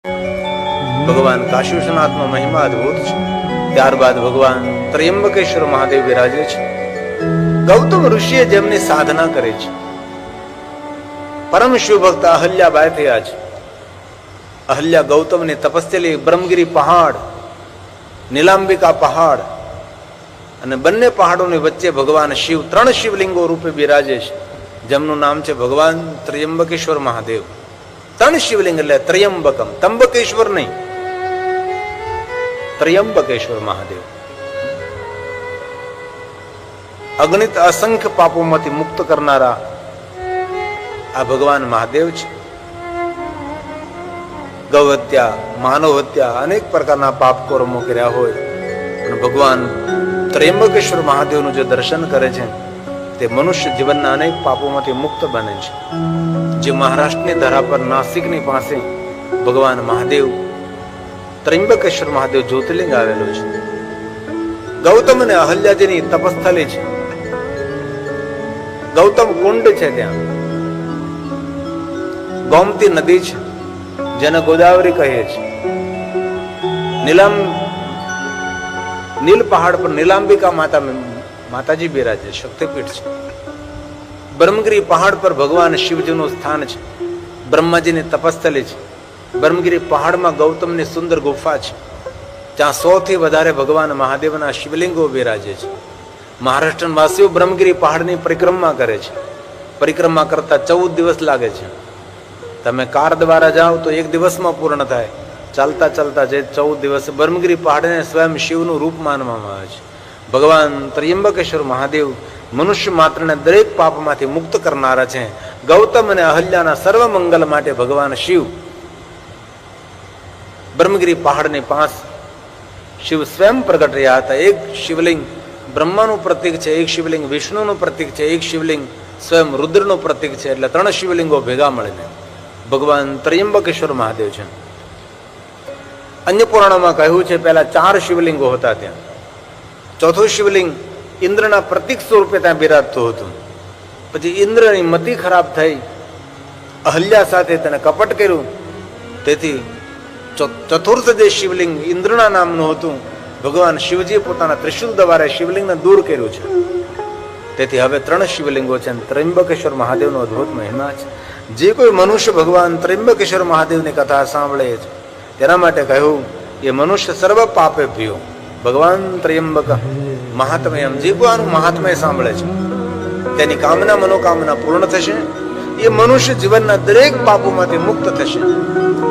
ભગવાન કાશી વિશ્વનાથનો મહિમા અદભુત છે. ત્યારબાદ ભગવાન ત્રયંબકેશ્વર મહાદેવ બિરાજે છે. ગૌતમ ઋષિએ જેમની સાધના કરી છે, પરમ શિવભક્ત અહલ્યાબાઈ થયા છે. અહલ્યા ગૌતમની તપસ્યા બ્રહ્મગીરી પહાડ, નીલાંબિકા પહાડ અને બંને પહાડોની વચ્ચે ભગવાન શિવ 3 શિવલિંગો રૂપે બિરાજે છે, જેમનું નામ છે ભગવાન ત્રયંબકેશ્વર મહાદેવ. 3 શિવલિંગ એટલે ત્રયંબકમ, તંબકેશ્વર નહીં, ત્રયંબકેશ્વર મહાદેવ. અગણિત અસંખ્ય પાપોમાંથી મુક્ત કરનારા આ ભગવાન મહાદેવ છે. ગૌ હત્યા, માનવ હત્યા, અનેક પ્રકારના પાપ કર્મો કર્યા હોય પણ ભગવાન ત્રયંબકેશ્વર મહાદેવનું જે દર્શન કરે છે તે મનુષ્ય જીવનના અનેક પાપોમાંથી મુક્ત બને છે. જે મહારાષ્ટ્રની ધરા પર નાસિકની પાસે ભગવાન મહાદેવ ત્રયંબકેશ્વર મહાદેવ જ્યોતિર્લિંગ આવેલું છે. ગૌતમ અને અહલ્યાજીની તપસ્થલી છે. ગૌતમ કુંડ છે, ત્યાં ગોમતી નદી છે જેને ગોદાવરી કહે છે. નીલ પહાડ પર નીલાંબિકા માતાજી બિરાજે, શક્તિપીઠ છે. બ્રહ્મગીરી પહાડ પર ભગવાન શિવજીનું સ્થાન છે. બ્રહ્માજીની તપસ્થલી છે. બ્રહ્મગીરી પહાડમાં ગૌતમની સુંદર ગુફા છે, ત્યાં 100 થી વધારે ભગવાન મહાદેવના શિવલિંગો બિરાજે છે. મહારાષ્ટ્ર વાસીઓ બ્રહ્મગીરી પહાડની પરિક્રમા કરે છે. પરિક્રમા કરતા 14 દિવસ લાગે છે. તમે કાર દ્વારા જાઓ તો 1 દિવસમાં પૂર્ણ થાય. ચાલતા ચાલતા જે 14 દિવસ. બ્રહ્મગીરી પહાડને સ્વયં શિવનું રૂપ માનવામાં આવે છે. ભગવાન ત્રયંબકેશ્વર મહાદેવ મનુષ્ય માત્રને દરેક પાપમાંથી મુક્ત કરનારા છે. ગૌતમ અને અહલ્યાના સર્વ મંગલ માટે ભગવાન શિવ બ્રહ્મગીરી પહાડની પાસે શિવ સ્વયં પ્રગટ રહ્યા હતા. એક શિવલિંગ બ્રહ્માનું પ્રતીક છે, એક શિવલિંગ વિષ્ણુનું પ્રતીક છે, એક શિવલિંગ સ્વયં રુદ્રનું પ્રતીક છે. એટલે 3 શિવલિંગો ભેગા મળીને ભગવાન ત્રયંબકેશ્વર મહાદેવ છે. અન્ય પુરાણોમાં કહ્યું છે પહેલા 4 શિવલિંગો હતા ત્યાં. ચોથું શિવલિંગ ઇન્દ્રના પ્રતીક સ્વરૂપે ત્યાં બિરાજતું હતું. પછી ઇન્દ્રની મતિ ખરાબ થઈ, અહલ્યા સાથે તેને કપટ કર્યું, તેથી ચતુર્થ જે શિવલિંગ ઇન્દ્રના નામનું હતું, ભગવાન શિવજીએ પોતાના ત્રિશુલ દ્વારા શિવલિંગને દૂર કર્યું છે. તેથી હવે 3 શિવલિંગો છે. ત્રયંબકેશ્વર મહાદેવનો અદ્ભુત મહિમા છે. જે કોઈ મનુષ્ય ભગવાન ત્રયંબકેશ્વર મહાદેવની કથા સાંભળે છે તેના માટે કહ્યું એ મનુષ્ય સર્વ પાપે ભયો. ભગવાન ત્રયંબક મહાત્મ્યમ, જે કોઈ આનું મહાત્મ્ય સાંભળે છે તેની કામના મનોકામના પૂર્ણ થશે. એ મનુષ્ય જીવનના દરેક પાપોમાંથી મુક્ત થશે.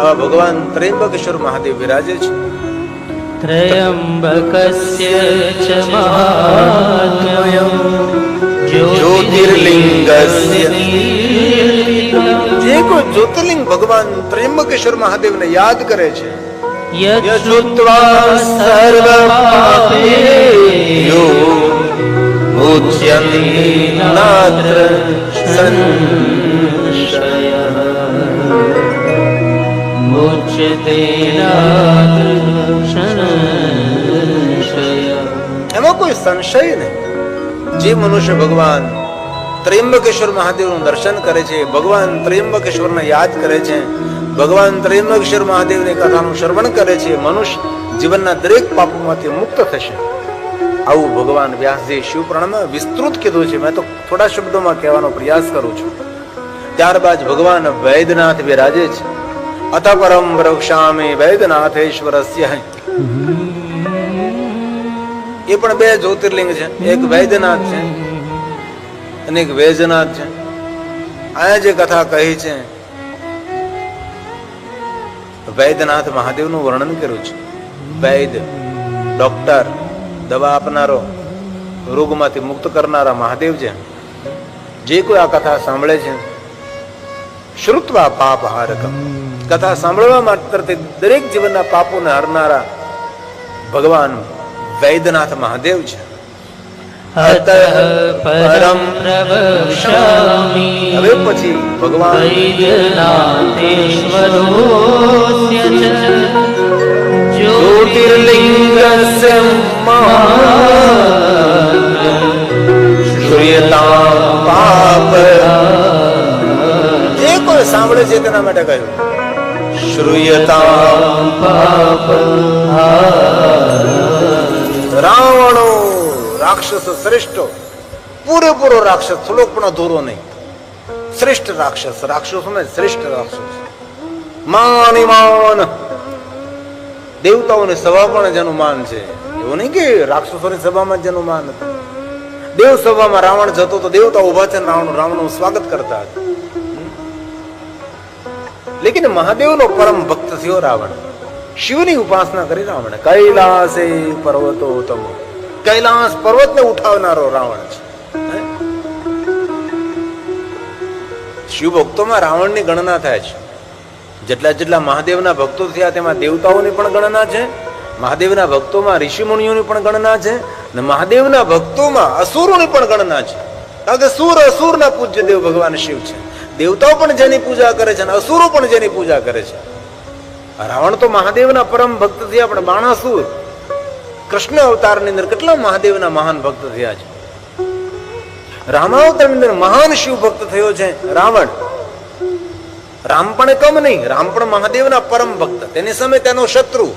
આવા ભગવાન ત્રયંબકેશ્વર મહાદેવ વિરાજે છે. ત્રયંબકસ્ય ચ મહાત્મ્યમ જ્યોતિર્લિંગસ્ય. જે કોઈ જ્યોતિર્લિંગ ભગવાન ત્રયંબકેશ્વર મહાદેવને યાદ કરે છે, યજુત્વા સર્વ પાપેભ્યો મુચ્યતે નાત્ર સંશયઃ. મુચ્યતે નાત્ર સંશયઃ. એમાં કોઈ સંશય નહીં. જે મનુષ્ય ભગવાન ત્રયંબકેશ્વર મહાદેવનું દર્શન કરે છે, ભગવાન ત્રયંબકેશ્વરને યાદ કરે છે, ભગવાન ત્રયંબકેશ્વર મહાદેવની કથાનું શ્રવણ કરે છે, મનુષ્ય જીવનના દરેક પાપોમાંથી મુક્ત થશે. આવું ભગવાન વ્યાસજી શિવપુરાણમાં વિસ્તૃત કીધું છે. મેં તો થોડા શબ્દોમાં કહેવાનો પ્રયાસ કરું છું. ત્યારબાદ ભગવાન વૈદ્યનાથ બિરાજે છે. અથ પરમ વૃક્ષામી વૈદ્યનાથેશ્વરસ્ય. એ પણ 2 જ્યોતિર્લિંગ છે. એક વૈદ્યનાથ છે અને એક વૈજનાથ છે. અહીંયા જે કથા કહી છે, વૈદ્યનાથ મહાદેવનું વર્ણન કર્યું છે. વૈદ્ય, ડોક્ટર, દવા આપનારો, રોગમાંથી મુક્ત કરનારા મહાદેવ છે. જે કોઈ આ કથા સાંભળે છે, શ્રુત્વા પાપ હારકમ, કથા સાંભળવા માત્રથી દરેક જીવનના પાપોને હરનારા ભગવાન વૈદ્યનાથ મહાદેવ છે. અતઃ પરમ પ્રવક્ષ્યામિ. હવે પછી ભગવાન વૈદ્યનાથેશ્વરોસ્ય ચ જ્યોતિર્લિંગસ્ય મહાત્મ્યં શ્રૂયતામ પાપ. જે કોઈ સાંભળે છે તેના માટે કહ્યું શ્રૂય क्षम्यतां રાવણો રાક્ષસ શ્રેષ્ઠ, પૂરેપૂરો રાક્ષસ, થોડોક પણ અધૂરો નહીં, શ્રેષ્ઠ રાક્ષસ, રાક્ષસોમાં શ્રેષ્ઠ રાક્ષસ. માની માન, દેવતાઓની સભા પણ જેનું માન છે, એવું નહીં કે રાક્ષસોની સભામાં જેનું માન હતું. દેવ સભામાં રાવણ જતો તો દેવતા ઉભા છે, રાવણનું સ્વાગત કરતા હતા. લેકિન મહાદેવનો પરમ ભક્ત થયો રાવણ, શિવની ઉપાસના કરી રાવણ. કૈલાસે પર્વતોત્તમ, કૈલાસ પર્વતને ઉઠાવનારો રાવણ છે. શિવ ભક્તોમાં રાવણની ગણના થાય છે. જેટલા જેટલા મહાદેવના ભક્તો થયા તેમાં દેવતાઓની પણ ગણના છે, મહાદેવના ભક્તોમાં ઋષિ મુનિઓની પણ ગણના છે, અને મહાદેવના ભક્તોમાં અસુરોની પણ ગણના છે. કારણ કે સુર અસુરના પૂજ્ય દેવ ભગવાન શિવ છે. દેવતાઓ પણ જેની પૂજા કરે છે અને અસુરો પણ જેની પૂજા કરે છે. રાવણ તો મહાદેવના પરમ ભક્ત થયા, પણ બાણાસુર કૃષ્ણ અવતારની અંદર કેટલા મહાદેવના મહાન ભક્ત થયા છે. રામાવતારની અંદર મહાન શિવ ભક્ત થયો છે રાવણ. રામ પણ કમ નહીં, રામ પણ મહાદેવના પરમ ભક્ત, તેની સામે તેનો શત્રુ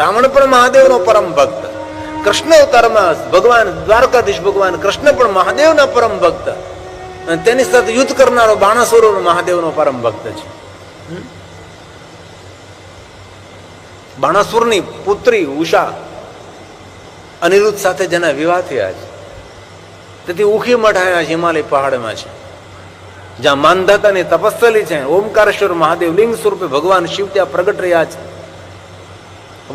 રાવણ પણ મહાદેવનો પરમ ભક્ત. કૃષ્ણ અવતારમાં ભગવાન દ્વારકાધીશ ભગવાન કૃષ્ણ પણ મહાદેવના પરમ ભક્ત, અને તેની સાથે યુદ્ધ કરનારો બાણાસુરો મહાદેવનો પરમ ભક્ત છે. બાણાસુરની પુત્રી ઉષા અનિરુદ્ધ સાથે જેના વિવાહ થયા છે, તેથી ઉખી મઠ આવ્યા હિમાલય પહાડમાં છે, જ્યાં માનધાતાની તપસ્સલી છે. ઓમકારેશ્વર મહાદેવ લિંગ સ્વરૂપે ભગવાન શિવ ત્યાં પ્રગટ રહ્યા છે.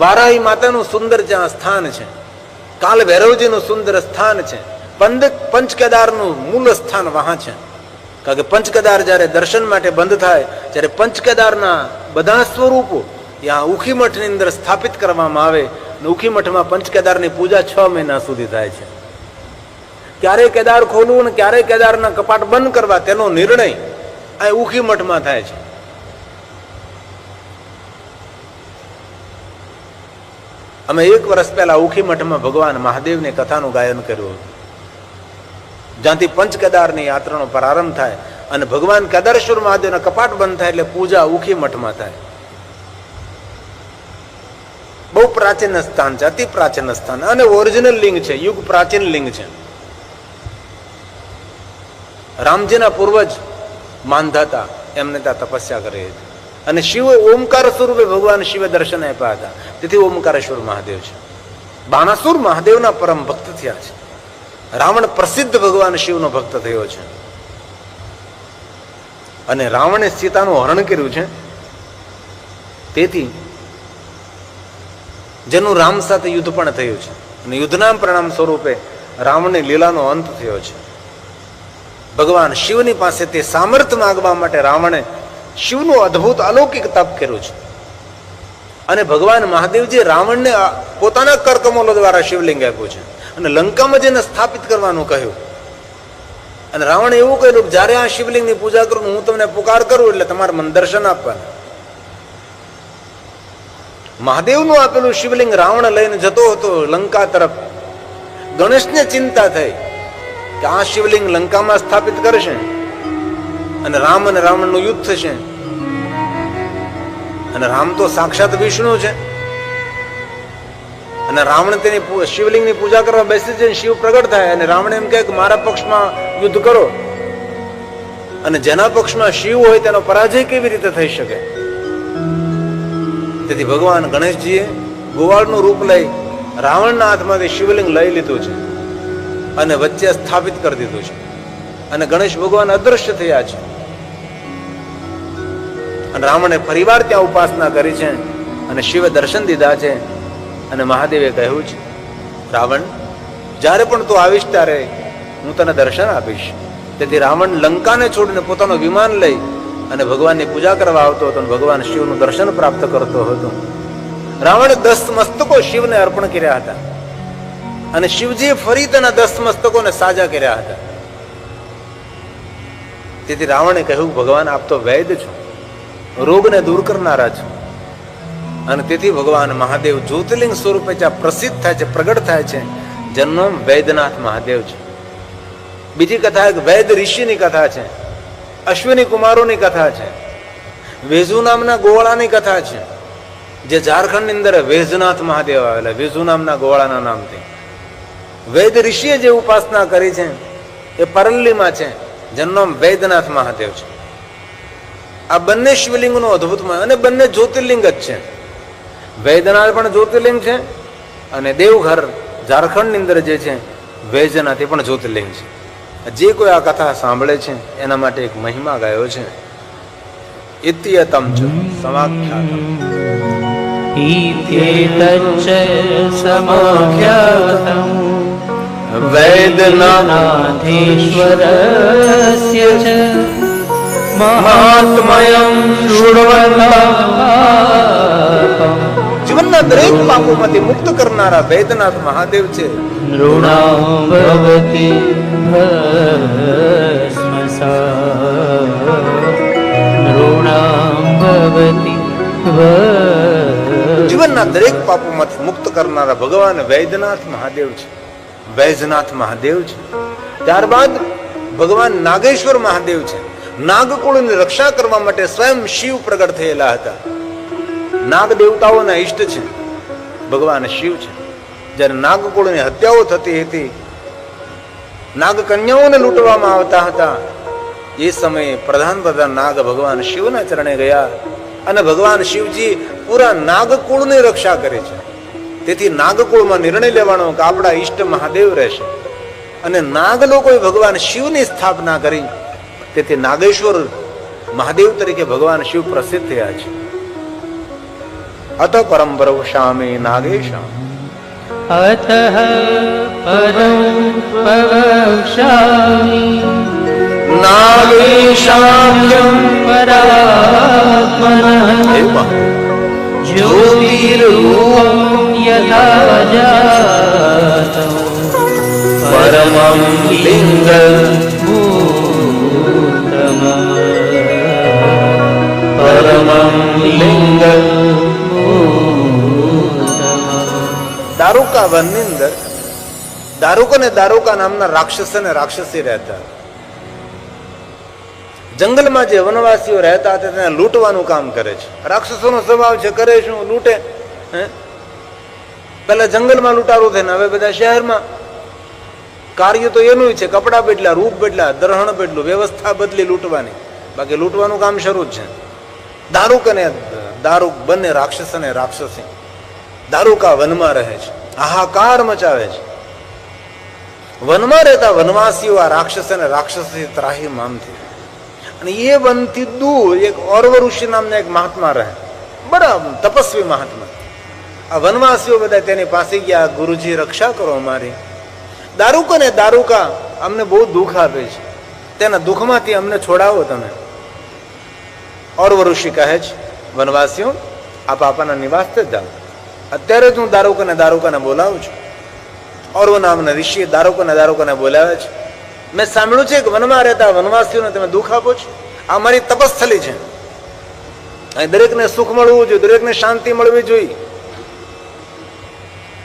વારાહી માતાનું સુંદર જ્યાં સ્થાન છે, કાલ ભૈરવજીનું સુંદર સ્થાન છે, પંચકેદારનું મૂળ સ્થાન વહાં છે. કારણ કે પંચકેદાર જ્યારે દર્શન માટે બંધ થાય, ત્યારે પંચકેદારના બધા સ્વરૂપો ત્યાં ઉખીમઠની અંદર સ્થાપિત કરવામાં આવે. ઉખીમઠમાં પંચકેદારની પૂજા 6 મહિના સુધી થાય છે. ક્યારે કેદાર ખોલવું અને ક્યારે કેદારના કપાટ બંધ કરવા તેનો નિર્ણય આ ઉખીમઠમાં થાય છે. અમે 1 વર્ષ પહેલા ઉખીમઠમાં ભગવાન મહાદેવની કથાનું ગાયન કર્યું હતું, જ્યાંથી પંચકેદારની યાત્રાનો પ્રારંભ થાય અને ભગવાન કેદારેશ્વર મહાદેવના કપાટ બંધ થાય એટલે પૂજા ઉખીમઠમાં થાય. બહુ પ્રાચીન સ્થાન છે, અતિ પ્રાચીન સ્થાન, અને ઓરિજિનલ લિંગ છે, યુગ પ્રાચીન લિંગ છે. રામજીના પૂર્વજ માનધાતા એમને ત્યાં તપસ્યા કરી હતી, અને શિવ ઓમકાર સ્વરૂપે ભગવાન શિવે દર્શન આપ્યા હતા, તેથી ઓમકારેશ્વર મહાદેવ છે. બાણાસુર મહાદેવના પરમ ભક્ત થયા છે. રાવણ પ્રસિદ્ધ ભગવાન શિવનો ભક્ત થયો છે, અને રાવણે સીતાનું હરણ કર્યું છે. તેથી જેનું રામ સાથે યુદ્ધ પણ થયું છે, અને યુદ્ધના પરિણામ સ્વરૂપે રાવણની લીલાનો અંત થયો છે. ભગવાન શિવની પાસે તે સામર્થ્ય માંગવા માટે રાવણે શિવનું અદ્ભુત અલૌકિક તપ કર્યું છે. અને ભગવાન મહાદેવજી રાવણને પોતાના કરકમલો દ્વારા શિવલિંગ આપ્યું છે, અને લંકામાં જેને સ્થાપિત કરવાનું કહ્યું. અને રાવણે એવું કહ્યું કે જ્યારે આ શિવલિંગની પૂજા કરું, હું તમને પુકાર કરું એટલે તમારે મને દર્શન આપવાના. મહાદેવનું આપેલું શિવલિંગ રાવણ લઈને જતો હતો લંકા તરફ. ગણેશને ચિંતા થઈ કે આ શિવલિંગ લંકામાં સ્થાપિત કરશે અને રામ અને રાવણનું યુદ્ધ થશે. અને રામ તો સાક્ષાત વિષ્ણુ છે, અને રાવણ તેની શિવલિંગની પૂજા કરવા બેસી છે. શિવ પ્રગટ થાય અને રાવણ એમ કહે કે મારા પક્ષમાં યુદ્ધ કરો, અને જેના પક્ષમાં શિવ હોય તેનો પરાજય કેવી રીતે થઈ શકે? તેથી ભગવાન ગણેશજીએ ગોવાળનું રૂપ લઈ રાવણના હાથમાંથી શિવલિંગ લઈ લીધું છે અને વચ્ચે સ્થાપિત કરી દીધું છે, અને ગણેશ ભગવાન અદૃશ્ય થયા છે. અને રાવણે ફરીવાર ત્યાં ઉપાસના કરી છે, અને શિવે દર્શન દીધા છે. અને મહાદેવે કહ્યું છે, રાવણ, જ્યારે પણ તું આવીશ ત્યારે હું તને દર્શન આપીશ. તેથી રાવણ લંકાને છોડીને પોતાનું વિમાન લઈ અને ભગવાનની પૂજા કરવા આવતો હતો, અને ભગવાન શિવનું દર્શન પ્રાપ્ત કરતો હતો. રાવણે 10 મસ્તકો શિવને અર્પણ કર્યા હતા, અને શિવજીએ ફરી તેના 10 મસ્તકોને સાજા કર્યા હતા. તેથી રાવણે કહ્યું, ભગવાન આપ તો વૈદ્ય છો, રોગને દૂર કરનારા છો. અને તેથી ભગવાન મહાદેવ જ્યોતિર્લિંગ સ્વરૂપે જ્યાં પ્રસિદ્ધ થાય છે, પ્રગટ થાય છે, જેનું નામ વૈદ્યનાથ મહાદેવ છે. બીજી કથા એક વૈદ ઋષિની કથા છે, અશ્વિની કુમારોની કથા છે, વેજુ નામના ગોવાળાની કથા છે, જે ઝારખંડની અંદર વૈજનાથ મહાદેવ આવેલા, વેજુ નામના ગોવાળાના નામથી વૈદ ઋષિએ જે ઉપાસના કરી છે એ પરલ્લીમાં છે, જેનું નામ વૈદ્યનાથ મહાદેવ છે. આ બંને શિવલિંગનો અદ્ભુત અને બંને જ્યોતિર્લિંગ જ છે. વૈદ્યનાથ પણ જ્યોતિર્લિંગ છે અને દેવઘર ઝારખંડની અંદર જે છે વૈજનાથ એ પણ જ્યોતિર્લિંગ છે. જે કોઈ આ કથા સાંભળે છે એના માટે એક મહિમા ગાયો છે. ઇત્યતમ ચ સમાખ્યાતમ ઇત્યેતચ્ચ સમાખ્યાતમ વૈદ્યનાથેશ્વરસ્ય ચ મહાત્મયં શૃણ્વન્તાપમ. જીવનના દરેક પાપોમાંથી મુક્ત કરનારા વૈદ્યનાથ મહાદેવ છે. નૃણાં ભવતિ ભસ્મસાત, નૃણાં ભવતિ જીવનના દરેક પાપોમાંથી મુક્ત કરનારા ભગવાન વૈદ્યનાથ મહાદેવ છે, વૈજનાથ મહાદેવ છે. ત્યારબાદ ભગવાન નાગેશ્વર મહાદેવ છે. નાગકુળની રક્ષા કરવા માટે સ્વયં શિવ પ્રગટ થયેલા હતા. નાગ દેવતાઓના ઈષ્ટ છે ભગવાન શિવ છે. જ્યારે નાગકુળની હત્યાઓ થતી હતી, નાગ કન્યાઓને લૂંટવામાં આવતા હતા, એ સમયે પ્રધાન નાગ ભગવાન શિવના ચરણે ગયા અને ભગવાન શિવજી પૂરા નાગકુળની રક્ષા કરે છે. તેથી નાગકુળમાં નિર્ણય લેવાનો કે આપણા ઈષ્ટ મહાદેવ રહેશે અને નાગ લોકોએ ભગવાન શિવની સ્થાપના કરી. તેથી નાગેશ્વર મહાદેવ તરીકે ભગવાન શિવ પ્રસિદ્ધ થયા છે. અત પરમ પ્રવશામી નાગેશા, અતઃ પરં પ્રવક્ષ્યામિ નાગેશાખ્યં પરાત્મનઃ જ્યોતિરૂપં યથા જાતં પરમં લિંગમૂર્તમ પરમં લિંગમૂર્તમ. દારૂકા વનની અંદર દારૂક અને દારૂકા નામના રાક્ષસ અને રાક્ષસી રહેતા. જંગલમાં જે વનવાસીઓ રહેતા હતા તેને લૂંટવાનું કામ કરે છે. રાક્ષસોનો સ્વભાવ છે, કરે શું? લૂંટે. પેલા જંગલમાં લૂંટારો થઈને હવે બધા શહેરમાં. કાર્ય તો એનું છે, કપડા બદલા, રૂપ બદલા, દરહણ બદલું, વ્યવસ્થા બદલી લૂંટવાની. બાકી લૂંટવાનું કામ શરૂ જ છે. દારૂક અને દારૂક બંને રાક્ષસ અને રાક્ષસી. દારૂકા વનમાં રહે છે, હાહાકાર મચાવે છે. વનમાં રહેતા વનવાસીઓ આ રાક્ષસ અને રાક્ષસી ત્રાહિમામથી. અને એ વનથી દૂર એક ઓર્વ ઋષિ નામના એક મહાત્મા રહે, બરાબર તપસ્વી મહાત્મા. આ વનવાસીઓ બધા તેની પાસે ગયા, ગુરુજી રક્ષા કરો અમારી. દારૂક અને દારૂકા અમને બહુ દુઃખ આપે છે, તેના દુઃખમાંથી અમને છોડાવો તમે. ઓર્વ ઋષિ કહે છે, વનવાસીઓ આપ આપના નિવાસ જ જાઓ. અત્યારે જ હું દારૂક અને દારૂકાને બોલાવું છું. ઓર્વ નામના ઋષિએ દારૂક અને દારૂકાને બોલાવે છે. મેં સાંભળ્યું છે કે વનમાં રહેતા વનવાસીઓને તમે દુઃખ આપો છો. આ મારી તપસ્થલી છે, અહીં દરેકને સુખ મળવું જોઈએ, દરેકને શાંતિ મળવી જોઈએ.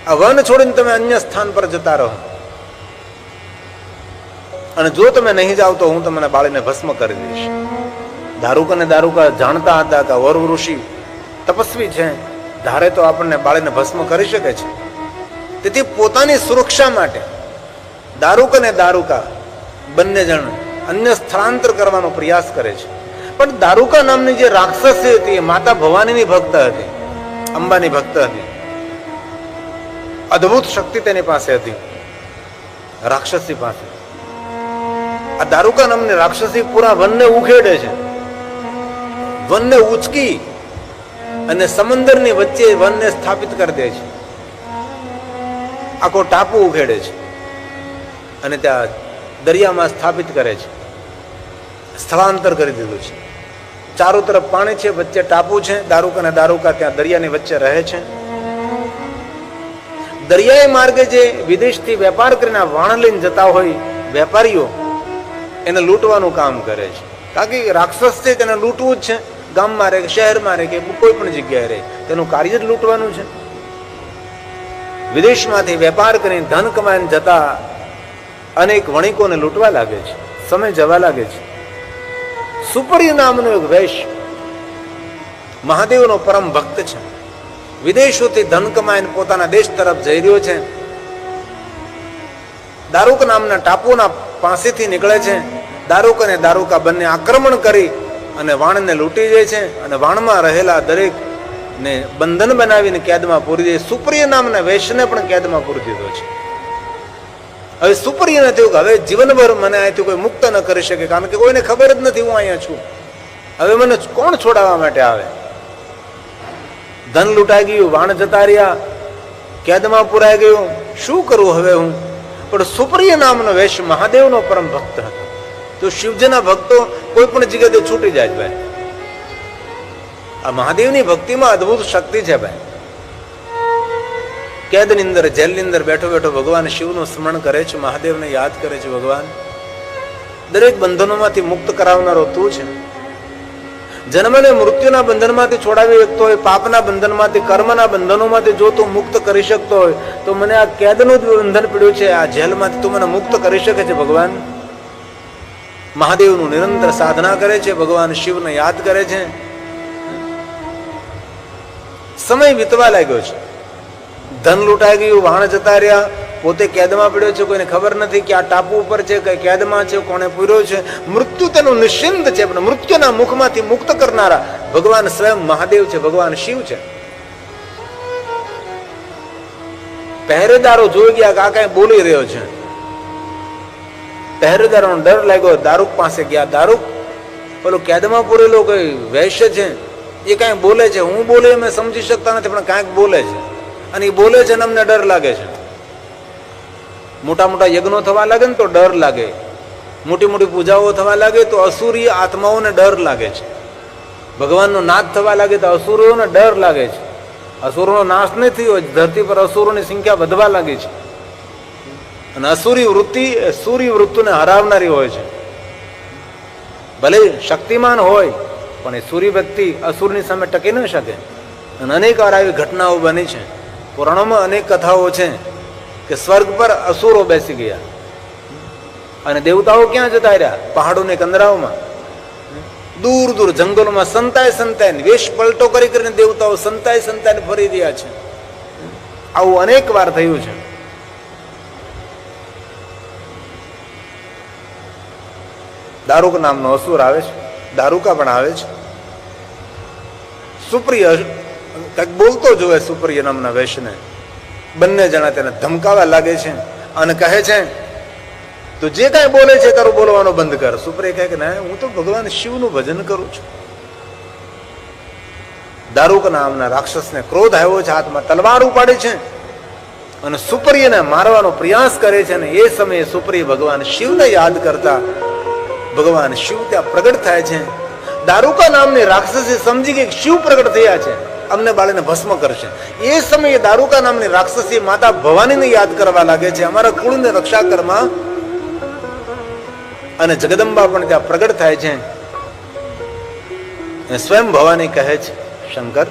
આ વન છોડીને તમે અન્ય સ્થાન પર જતા રહો, અને જો તમે નહીં જાઓ તો હું તમને બાળીને ભસ્મ કરી દઈશ. દારૂક અને દારૂકા જાણતા હતા કે ઓર્વ ઋષિ તપસ્વી છે, ધારે તો આપણને બાળીને ભસ્મ કરી શકે છે. તેથી પોતાની સુરક્ષા માટે દારૂક અને દારૂકા બંને જણ અન્ય સ્થળાંતર કરવાનો પ્રયાસ કરે છે. પણ દારૂકા નામની જે રાક્ષસી હતી એ માતા ભવાનીની ભક્ત હતી, અંબાની ભક્ત હતી. અદ્ભુત શક્તિ તેની પાસે હતી, રાક્ષસી પાસે. આ દારૂકા નામની રાક્ષસી પૂરા વનને ઉખેડે છે, વનને ઉચકી અને સમંદરની વચ્ચે વનને સ્થાપિત કરી દે છે. આખો ટાપુ ઉખેડે છે અને ત્યાં દરિયામાં સ્થાપિત કરે છે. સ્થળાંતર કરી દીધું છે. ચારો તરફ પાણી છે, વચ્ચે ટાપુ છે. દારૂક અને દારૂકા ત્યાં દરિયાની વચ્ચે રહે છે. દરિયાઈ માર્ગે જે વિદેશથી વેપાર કરીને વાણ લઈને જતા હોય વેપારીઓ, એને લૂંટવાનું કામ કરે છે. કારણ કે રાક્ષસ છે, તેને લૂંટવું જ છે. ગામમાં રહે, શહેરમાં રહે કે કોઈ પણ જગ્યાએ રહે, તેનું કાર્ય જ લૂંટવાનું છે. વિદેશમાંથી વેપાર કરીને ધન કમાઈને જતા અનેક વણિકોને લૂંટવા લાગે છે. સમય જવા લાગે છે. સુપર્ય નામનો એક વૈશ્ય મહાદેવનો પરમ ભક્ત છે. વિદેશોથી ધન કમાઈને પોતાના દેશ તરફ જઈ રહ્યો છે. દારૂક નામના ટાપુના પાસેથી નીકળે છે. દારૂક અને દારૂકા બંને આક્રમણ કરી અને વાણને લૂંટી જાય છે અને વાણમાં રહેલા દરેક ને બંધન બનાવીને કેદમાં પૂરી દે. સુપ્રિય નામના વૈશ્યને પણ કેદમાં પૂરી દીધો છે. હવે સુપ્રિયને થયું કે હવે જીવનભર મને અહીંથી કોઈ મુક્ત ન કરી શકે, કારણ કે કોઈને ખબર જ નથી હું અહીંયા છું. હવે મને કોણ છોડાવવા માટે આવે? ધન લૂંટાઈ ગયું, વાણ જતા રહ્યા, કેદમાં પુરાઈ ગયું, શું કરું હવે હું? પણ સુપ્રિય નામનો વૈશ્ય મહાદેવનો પરમ ભક્ત હતો. તો શિવજીના ભક્તો કોઈ પણ જગ્યાએ છૂટી જાય છે ભાઈ. આ મહાદેવની ભક્તિમાં અદભુત શક્તિ છે ભાઈ. કેદની અંદર, જેલની અંદર બેઠો બેઠો ભગવાન શિવનું સ્મરણ કરે છે, મહાદેવને યાદ કરે છે. ભગવાન દરેક બંધનોમાંથી મુક્ત કરાવનારો તું છે. જન્મને મૃત્યુના બંધનમાંથી છોડાવી શકતો હોય, પાપના બંધનમાંથી, કર્મના બંધનોમાંથી જો તું મુક્ત કરી શકતો હોય તો મને આ કેદનું બંધન પડ્યું છે, આ જેલમાંથી તું મને મુક્ત કરી શકે છે. ભગવાન મહાદેવનું નિરંતર સાધના કરે છે, ભગવાન શિવને યાદ કરે છે. સમય વીતવા લાગ્યો છે. ધન લૂંટાઈ ગયું, વાણ જતા રહ્યા, પોતે કેદમાં પડ્યો છે, કોઈને ખબર નથી કે આ ટાપુ ઉપર છે, કઈ કેદમાં છે, કોને પૂર્યો છે. મૃત્યુ તેનું નિશ્ચિંત છે, પણ મૃત્યુના મુખમાંથી મુક્ત કરનારા ભગવાન સ્વયં મહાદેવ છે, ભગવાન શિવ છે. પહેરેદારો જોઈ ગયા કે આ કઈ બોલી રહ્યો છે. પહેરેદારોનો ડર લાગ્યો, દારૂક પાસે ગયા. દારૂક પેલો કેદમાં પૂરેલો કોઈ વૈશ્ય છે, એ કાંઈ બોલે છે. હું બોલે અમે સમજી શકતા નથી, પણ કાંઈક બોલે છે અને એ બોલે છે અને અમને ડર લાગે છે. મોટા મોટા યજ્ઞો થવા લાગે ને તો ડર લાગે, મોટી મોટી પૂજાઓ થવા લાગે તો અસુરી આત્માઓને ડર લાગે છે. ભગવાનનો નાદ થવા લાગે તો અસુરોને ડર લાગે છે. અસુરોનો નાશ નહીં થયો, ધરતી પર અસુરોની સંખ્યા વધવા લાગી છે. અને અસુરી વૃત્તિ સૂરી વૃત્તિને હરાવનારી હોય છે. ભલે શક્તિમાન હોય પણ એ સૂરી વ્યક્તિ અસુરની સામે ટકી ન શકે. અને અનેક વાર આવી ઘટનાઓ બની છે. પુરાણોમાં અનેક કથાઓ છે કે સ્વર્ગ પર અસુરો બેસી ગયા અને દેવતાઓ ક્યાં જતા રહ્યા? પહાડોની કંદરાઓમાં, દૂર દૂર જંગલોમાં સંતાય સંતાય વેશ પલટો કરી કરીને દેવતાઓ સંતાય સંતાય ફરી રહ્યા છે. આવું અનેક વાર થયું છે. દારૂક નામનો અસુર આવે છે, દારૂકા પણ આવે છે. સુપ્રિય કંઈક બોલતો જોવે સુપ્રિય નામના વૈશ્યને. બંને જણા તેને ધમકાવા લાગે છે અને કહે છે તું જે કાંઈ બોલે છે તારું બોલવાનું બંધ કર. સુપ્રિય કહે કે ના, હું તો ભગવાન શિવનું ભજન કરું છું. દારૂક નામના રાક્ષસને ક્રોધ આવ્યો છે, હાથમાં તલવાર ઉપાડે છે અને સુપ્રિયને મારવાનો પ્રયાસ કરે છે. અને એ સમયે સુપ્રિય ભગવાન શિવને યાદ કરતા ભગવાન શિવ ત્યાં પ્રગટ થાય છે. દારૂકા નામની રાક્ષસી સમજી ગઈ શિવ પ્રગટ થયા છે, અમને બાળીને ભસ્મ કરશે. એ સમયે દારૂકા નામની રાક્ષસી માતા ભવાનીને યાદ કરવા લાગે છે, અમારા કુળને રક્ષા કરવા. અને જગદંબા પણ ત્યાં પ્રગટ થાય છે. સ્વયં ભવાની કહે છે, શંકર,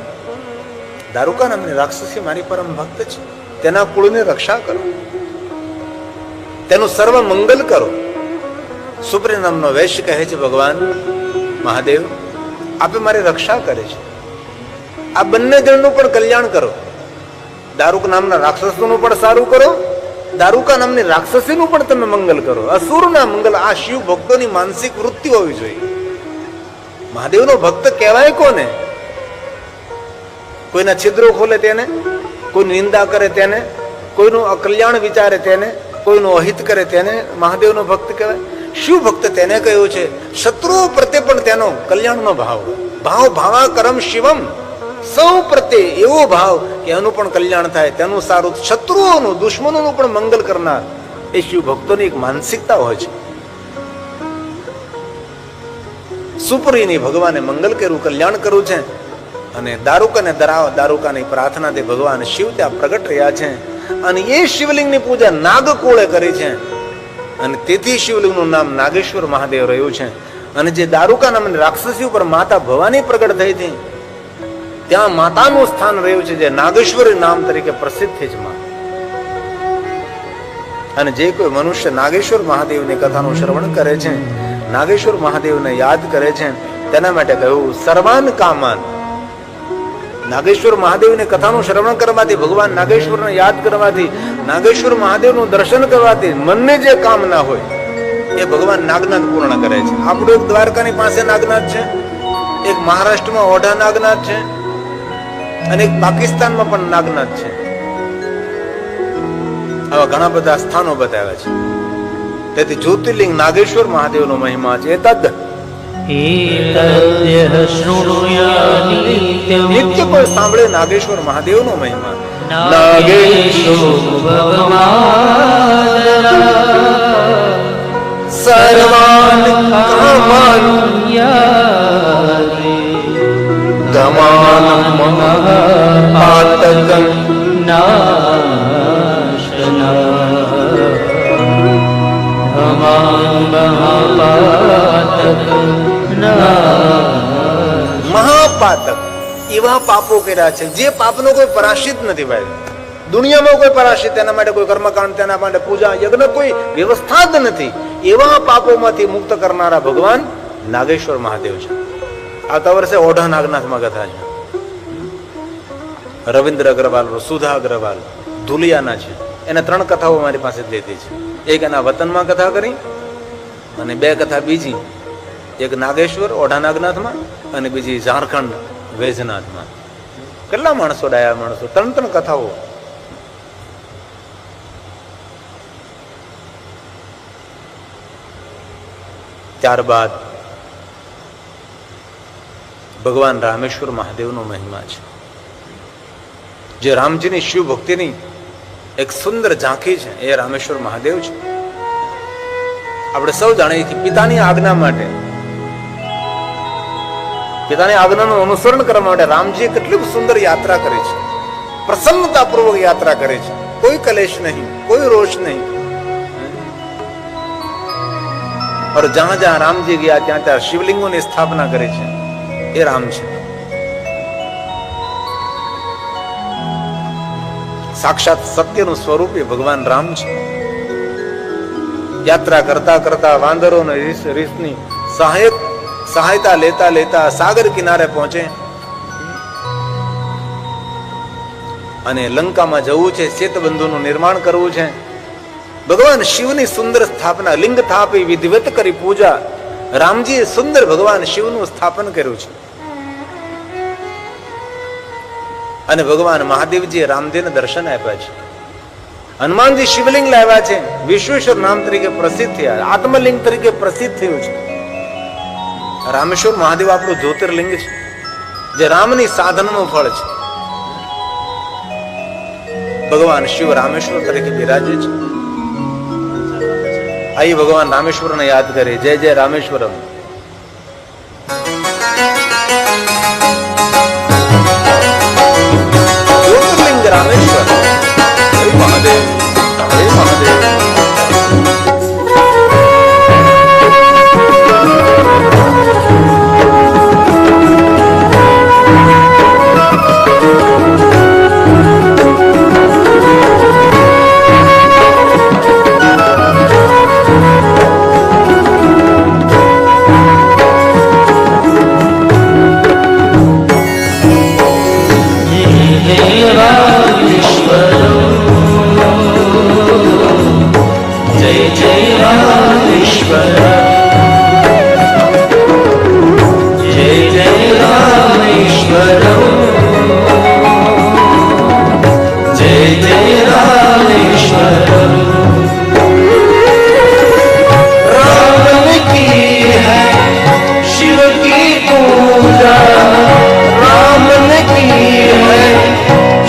દારૂકા નામની રાક્ષસી મારી પરમ ભક્ત છે, તેના કુળની રક્ષા કરો, તેનું સર્વ મંગલ કરો. સુપ્રિય નામનો વૈશ્ય કહે છે, ભગવાન મહાદેવ આપે મારી રક્ષા કરે છે, આ બંને જણનું પણ કલ્યાણ કરો. દારૂક નામના રાક્ષસનું પણ સારું કરો, દારૂકા નામની રાક્ષસીનું પણ તમે મંગલ કરો. અસુરના મંગલ, આ શિવ ભક્તોની માનસિક વૃત્તિ હોવી જોઈએ. મહાદેવનો ભક્ત કહેવાય કોને? કોઈના છિદ્રો ખોલે તેને, કોઈની નિંદા કરે તેને, કોઈનું અકલ્યાણ વિચારે તેને, કોઈનું અહિત કરે તેને મહાદેવનો ભક્ત કહેવાય. શિવ ભક્ત તેને કહ્યું છે શત્રુઓ પ્રત્યે પણ તેનો કલ્યાણનો ભાવ. ભાવ ભાવા કરમ શિવમ, સૌ પ્રત્યે એવો ભાવ કે એનું પણ કલ્યાણ થાય, તેનું સારું, શત્રુઓનું, દુશ્મનોનું પણ મંગલ કરનાર એ શિવ ભક્તોની એક માનસિકતા હોય છે. સુપ્રિયની ભગવાને મંગલ કર્યું, કલ્યાણ કર્યું છે. અને દારૂકાને દારૂકાની પ્રાર્થનાથી ભગવાન શિવ ત્યાં પ્રગટ રહ્યા છે. અને એ શિવલિંગની પૂજા નાગકુળે કરી છે અને તેથી શિવલિંગનું નામ નાગેશ્વર મહાદેવ રહ્યું છે. અને જે દારૂકા નામની રાક્ષસી ઉપર માતા ભવાની પ્રગટ થઈ હતી, ત્યાં માતાનું સ્થાન રહ્યું છે, જે નાગેશ્વરી નામ તરીકે પ્રસિદ્ધ છે. અને જે કોઈ મનુષ્ય નાગેશ્વર મહાદેવની કથાનું શ્રવણ કરે છે, નાગેશ્વર મહાદેવને યાદ કરે છે, તેના માટે કહ્યું સર્વાન કામાન નાગેશ્વર મહાદેવની કથાનું શ્રવણ કરવાથી, ભગવાન નાગેશ્વરને યાદ કરવાથી, નાગેશ્વર મહાદેવનું દર્શન કરવાથી મનને જે કામના હોય એ ભગવાન નાગનાથ પૂર્ણ કરે છે. આપણું એક દ્વારકાની પાસે નાગનાથ છે, એક મહારાષ્ટ્રમાં ઓઢા નાગનાથ છે, અને એક પાકિસ્તાનમાં પણ નાગનાથ છે. આવા ઘણા બધા સ્થાનો બતાવ્યા છે. તેથી જ્યોતિર્લિંગ નાગેશ્વર મહાદેવનો મહિમા છે. નિત્ય કોઈ સાંભળે નાગેશ્વર મહાદેવનો મહિમા. સર્વાન કામાન ગમાન મહાપાતકં મહાપાતક એવા પાપો કર્યા છે જે પાપનો કોઈ પરાશિત નથી ભાઈ. દુનિયામાં કોઈ પરાશિત, તેના માટે કોઈ કર્મકાંડ, તેના માટે પૂજા યજ્ઞ કોઈ વ્યવસ્થા જ નથી. એવા પાપોમાંથી મુક્ત કરનારા ભગવાન નાગેશ્વર મહાદેવ છે. આવતા વર્ષે ઓઢા નાગનાથમાં કથા છે. રવિન્દ્ર અગ્રવાલ, સુધા અગ્રવાલ ધુલિયાના છે. એને 3 કથાઓ મારી પાસે લીધી છે. એક એના વતનમાં કથા કરી, અને 2 કથા બીજી, એક નાગેશ્વર ઓઢા નાગનાથમાં, અને બીજી ઝારખંડ વૈજનાથમાં. કેટલા માણસો, ડાયા માણસો, 3 કથાઓ. ત્યારબાદ ભગવાન રામેશ્વર મહાદેવનો મહિમા છે, જે રામજીની શિવ ભક્તિની એક સુંદર ઝાંખી છે. એ રામેશ્વર મહાદેવ છે. આપણે સૌ જાણીએ છીએ પિતાની આજ્ઞા માટે, પિતાની આજ્ઞાનું અનુસરણ કરવા માટે રામજીએ કેટલી સુંદર યાત્રા કરી છે. પ્રસન્નતાપૂર્વક યાત્રા કરે છે. કોઈ કલેશ નહીં, કોઈ રોષ નહીં. और जहां जहां राम जी गया ત્યાં ત્યાં શિવલિંગોની સ્થાપના કરી છે. એ રામ છે. સાક્ષાત સત્યનું સ્વરૂપ એ ભગવાન રામ છે. યાત્રા કરતા કરતા વાંદરો અને રીછની સહાયતા લેતા લેતા સાગર કિનારે પહોંચે, અને લંકામાં જવું છે, સેતબંધુનું નિર્માણ કરવું છે. ભગવાન શિવની સુંદર સ્થાપના, લિંગ સ્થાપી વિધિવત કરી પૂજા. રામજીએ સુંદર ભગવાન શિવનું સ્થાપન કર્યું છે. અને ભગવાન મહાદેવજીએ રામદેવને દર્શન આપ્યા છે. હનુમાનજી શિવલિંગ લાવ્યા છે, વિશ્વેશ્વર નામ તરીકે પ્રસિદ્ધ થયા, આત્મલિંગ તરીકે પ્રસિદ્ધ થયું છે. રામેશ્વર મહાદેવ આપણું જ્યોતિર્લિંગ છે, જે રામની સાધનનું ફળ છે. ભગવાન શિવ રામેશ્વર તરીકે બિરાજે છે. આઈ ભગવાન રામેશ્વરને યાદ કરે. જય જય રામેશ્વરમ. જ્યોતિર્લિંગ રામેશ્વર. હરે મહાદેવ, હરે મહાદેવ.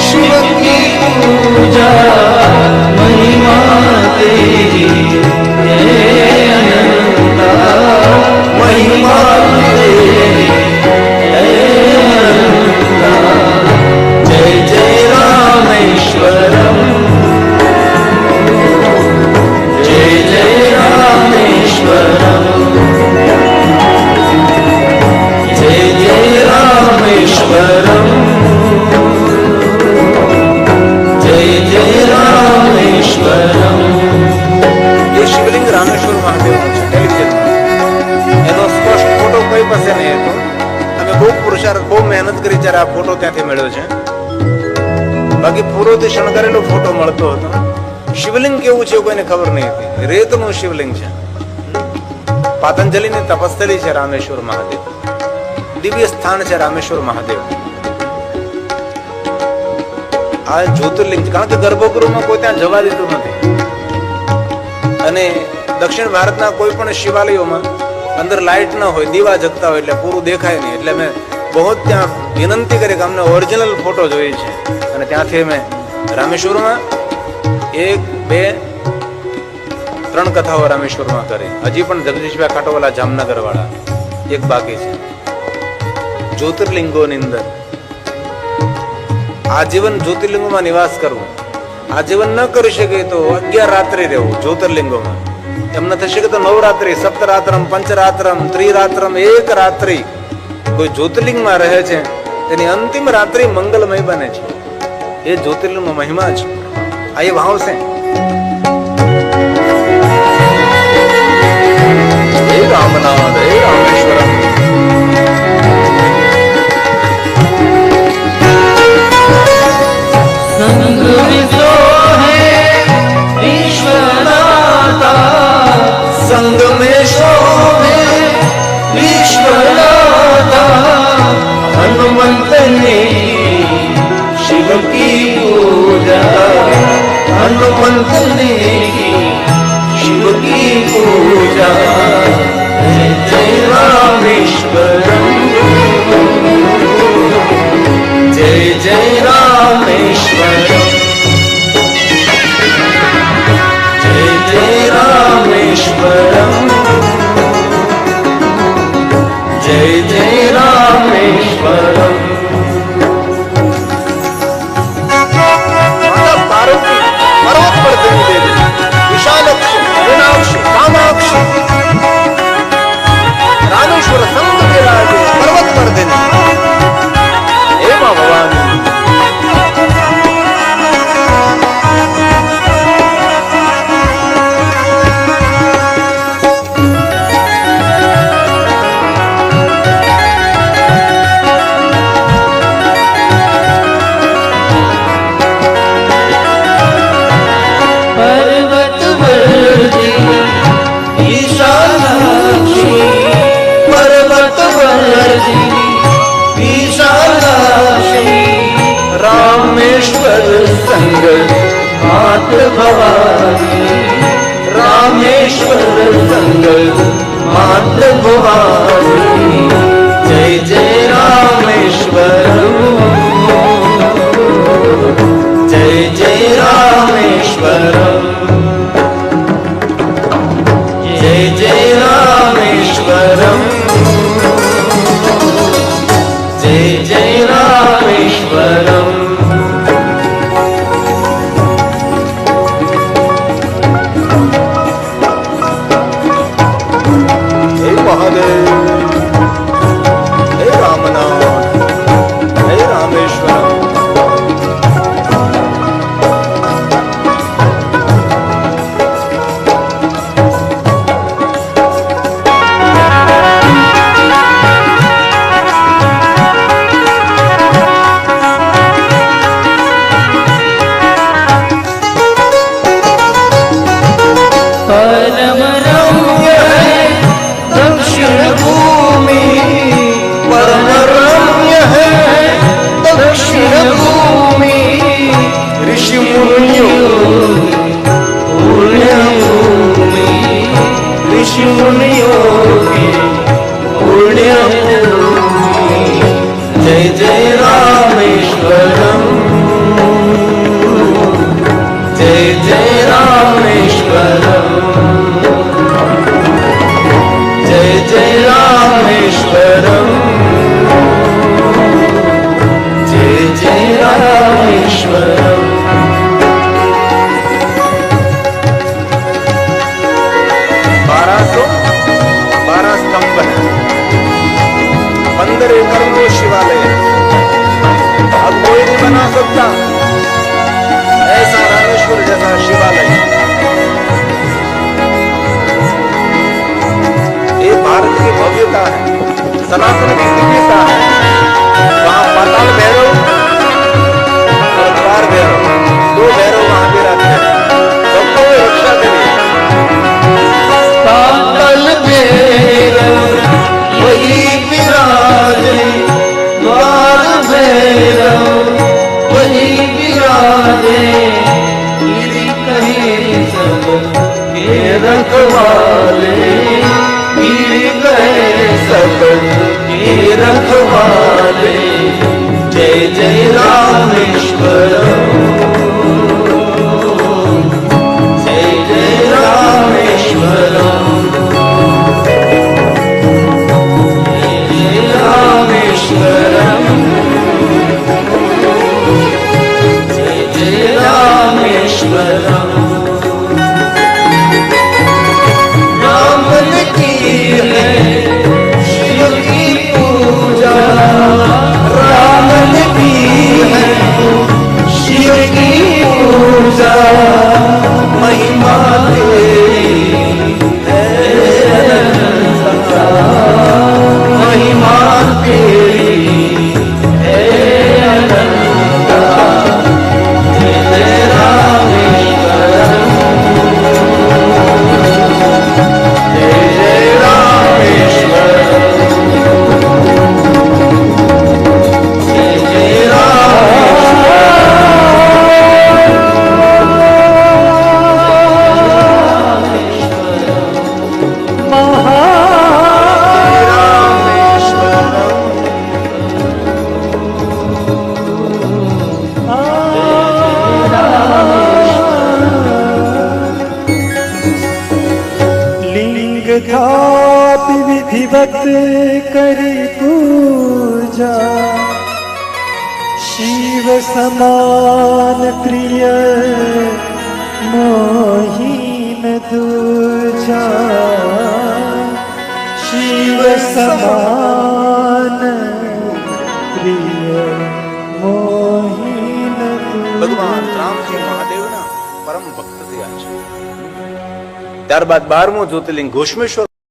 शिव બાકી પૂરોથી શણગારેલો ફોટો મળતો હતો. શિવલિંગ કેવું છે કોઈને ખબર નહીં હતી. રેતનું શિવલિંગ છે. પાતંજલિની તપસ્થલી છે રામેશ્વર મહાદેવ. દિવ્ય સ્થાન છે રામેશ્વર મહાદેવ. આ જ્યોતિર્લિંગ છે, કારણ કે ગર્ભગૃહમાં કોઈ ત્યાં જવા દેતું નથી. અને દક્ષિણ ભારતના કોઈ પણ શિવાલયોમાં અંદર લાઇટ ન હોય, દીવા જગતા હોય એટલે પૂરું દેખાય નહીં. એટલે મેં બહુ ત્યાં વિનંતી કરી કે અમને ઓરિજિનલ ફોટો જોઈએ છે. અને ત્યાંથી અમે રામેશ્વરમાં 1, 2, 3 કથાઓ રામેશ્વરમાં કરી. હજી પણ જગદીશભાઈ ખાટોવાલા જામનગર વાળા એક બાકી છે. જ્યોતિર્લિંગોની અંદર આજીવન જ્યોતિર્લિંગોમાં નિવાસ કરવું. આજીવન ન કરી શકે તો 11 રાત્રિ રહેવું જ્યોતિર્લિંગોમાં. એમ ન થઈ શકે તો નવરાત્રિ, સપ્તરાત્રમ, પંચરાત્રમ, ત્રિરાત્રમ, 1 રાત્રિ કોઈ જ્યોતિર્લિંગમાં રહે છે તેની અંતિમ રાત્રિ મંગલમય બને છે. એ જ્યોતિર્લિંગનો મહિમા છે. આ એ ભાવ છે. હે રામનાથ, હે રામેશ્વરમ. संग विसो है विश्वनाथा, संग में शोभे विश्वनाथा, हनुमंत ने शिव की पूजा, हनुमंत ने शिव की पूजा. जय जय रामेश्वरम, जय जय रामेश्वरम, जय जय रामेश्वरम, जय जय रामेश्वरम. माता पार्वती पर्वत पर जन्म दे दी. विशालक्षी, मीनाक्षी, कामाक्षी रामेश्वर संग विराजे पर्वत पर देने. हे मां भवानी. पर्वत वर्धिनी विशालाक्षी, पर्वत वर्धिनी विशालाक्षी, रामेश्वर संग मात भवानी, रामेश्वर संग मात भवानी. जय जय रामेश्वरम, जय जय रामेश्वरम, जय जय रामेश्वरम, जय जय रामेश्वरम. हे महादेव, हे रामनाथ, हे रामेश्वरम. परम रम्य है दक्षिण भूमि, परम रम्य है दक्षिण भूमि, ऋषि मुनियों पुण्य भूमि, ऋषि मुनियों की पुण्य भूमि. जय जय रामेश्वरम, जय जय रामेश्वरम, जय जय रामेश्वरम, जय जय रामेश्वरम. 12 स्तंभ है, 15 एकड़ में शिवालय है. अब कोई नहीं बना सकता ऐसा रामेश्वर जैसा शिवालय. ये भारत की भव्यता है, सनातन की दिव्यता है. वहां पाताल भैरव और द्वार भैरव ब्रज के रखवाले जय जय रामेश्वरम जय जय रामेश्वरम रामेश्वरम जय जय रामेश्वरम राम ने की है शिव की पूजा राम ने की है शिव की पूजा महिमा तेरी है अनंता महिमा तेरी है अनंता जय जय रामेश्वरम जय जय रामेश्वरम जय जय लिंग थाप विधिवत करी पूजा शिव समान प्रिय मोहीन दूजा शिव समान प्रिय मोहीन ભગવાન રામજી મહાદેવના પરમ ભક્ત થયા છે. ત્યારબાદ 12મું જ્યોતિર્લિંગ ઘોષમેશ્વર